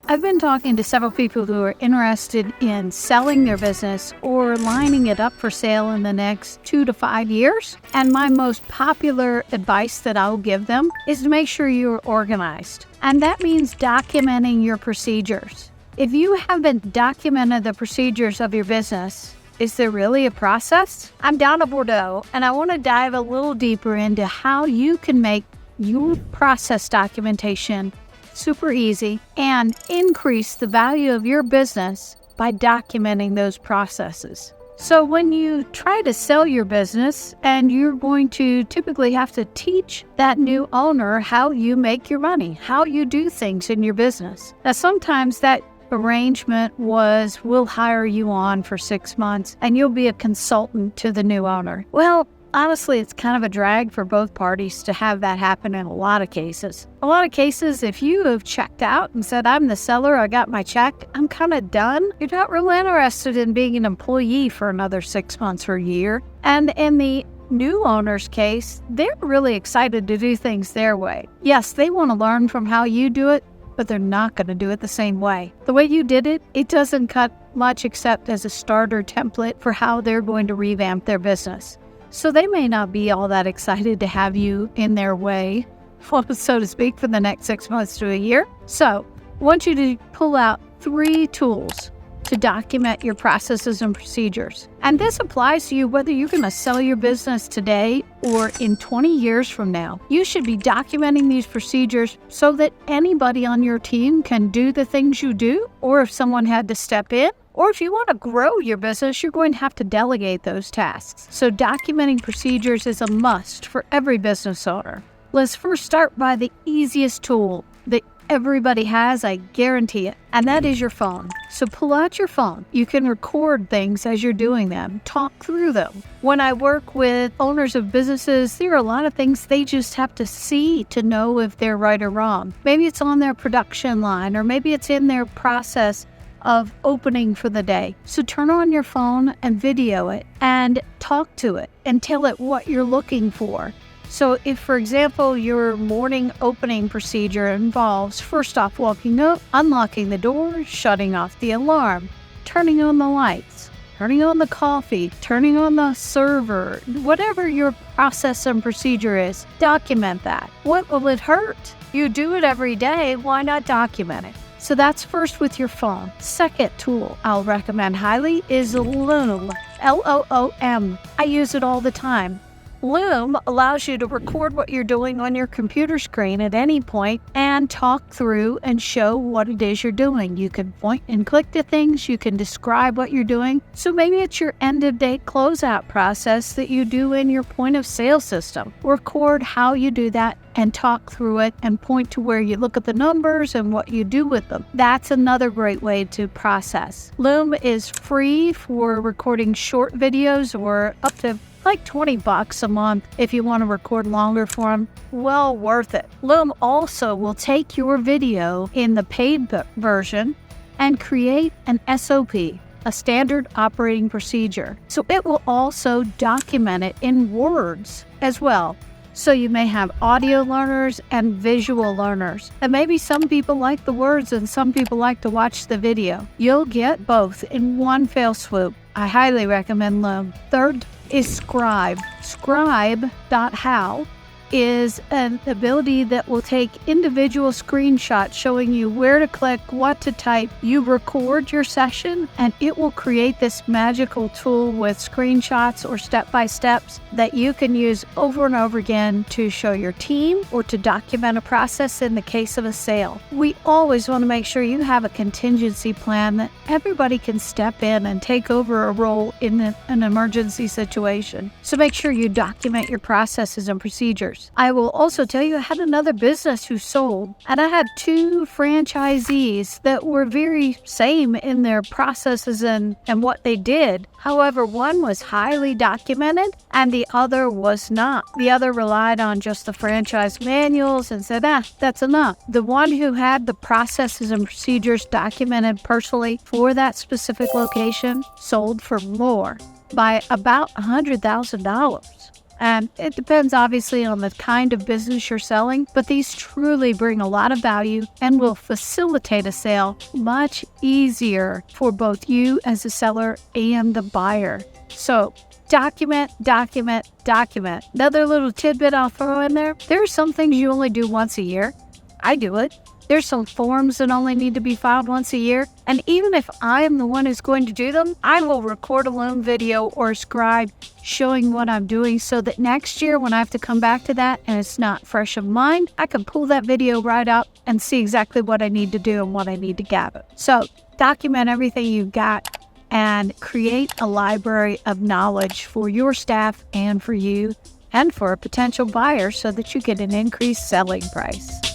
I've been talking to several people who are interested in selling their business or lining it up for sale in the next 2 to 5 years. And my most popular advice that I'll give them is to make sure you're organized. And that means documenting your procedures. If you haven't documented the procedures of your business, is there really a process? I'm Donna Bordeaux, and I want to dive a little deeper into how you can make your process documentation super easy and increase the value of your business by documenting those processes. So when you try to sell your business, and you're going to typically have to teach that new owner how you make your money, how you do things in your business. Now, sometimes that arrangement was, we'll hire you on for 6 months and you'll be a consultant to the new owner. Well, honestly, it's kind of a drag for both parties to have that happen in a lot of cases. A lot of cases, if you have checked out and said, I'm the seller, I got my check, I'm kind of done, you're not really interested in being an employee for another 6 months or a year. And in the new owner's case, they're really excited to do things their way. Yes, they want to learn from how you do it, but they're not going to do it the same way. The way you did it, it doesn't cut much except as a starter template for how they're going to revamp their business. So they may not be all that excited to have you in their way, so to speak, for the next 6 months to a year. So I want you to pull out 3 tools to document your processes and procedures. And this applies to you whether you're going to sell your business today or in 20 years from now. You should be documenting these procedures so that anybody on your team can do the things you do, or if someone had to step in, or if you want to grow your business, you're going to have to delegate those tasks. So documenting procedures is a must for every business owner. Let's first start by the easiest tool that everybody has, I guarantee it, and that is your phone. So pull out your phone. You can record things as you're doing them, talk through them. When I work with owners of businesses, there are a lot of things they just have to see to know if they're right or wrong. Maybe it's on their production line, or maybe it's in their process of opening for the day. So turn on your phone and video it and talk to it and tell it what you're looking for. So if, for example, your morning opening procedure involves first off walking up, unlocking the door, shutting off the alarm, turning on the lights, turning on the coffee, turning on the server, whatever your process and procedure is, document that. What will it hurt? You do it every day, why not document it? So that's first with your phone. Second tool I'll recommend highly is Loom, Loom. I use it all the time. Loom allows you to record what you're doing on your computer screen at any point and talk through and show what it is you're doing. You can point and click to things, you can describe what you're doing. So maybe it's your end-of-day closeout process that you do in your point of sale system. Record how you do that and talk through it and point to where you look at the numbers and what you do with them. That's another great way to process. Loom is free for recording short videos, or up to like $20 a month if you want to record longer form. Well worth it. Loom also will take your video in the paid version and create an SOP, a standard operating procedure. So it will also document it in words as well. So you may have audio learners and visual learners. And maybe some people like the words and some people like to watch the video. You'll get both in one fell swoop. I highly recommend Loom. Third is Scribe. Scribe.how is an ability that will take individual screenshots showing you where to click, what to type. You record your session and it will create this magical tool with screenshots or step-by-steps that you can use over and over again to show your team or to document a process in the case of a sale. We always want to make sure you have a contingency plan that everybody can step in and take over a role in an emergency situation. So make sure you document your processes and procedures. I will also tell you, I had another business who sold, and I had 2 franchisees that were very same in their processes and what they did. However, one was highly documented and the other was not. The other relied on just the franchise manuals and said, that's enough. The one who had the processes and procedures documented personally for that specific location sold for more, by about $100,000. And it depends obviously on the kind of business you're selling, but these truly bring a lot of value and will facilitate a sale much easier for both you as a seller and the buyer. So document, document, document. Another little tidbit I'll throw in there. There are some things you only do once a year. I do it. There's some forms that only need to be filed once a year. And even if I am the one who's going to do them, I will record a loan video or a scribe showing what I'm doing so that next year when I have to come back to that and it's not fresh in mind, I can pull that video right up and see exactly what I need to do and what I need to gather. So document everything you've got and create a library of knowledge for your staff and for you and for a potential buyer so that you get an increased selling price.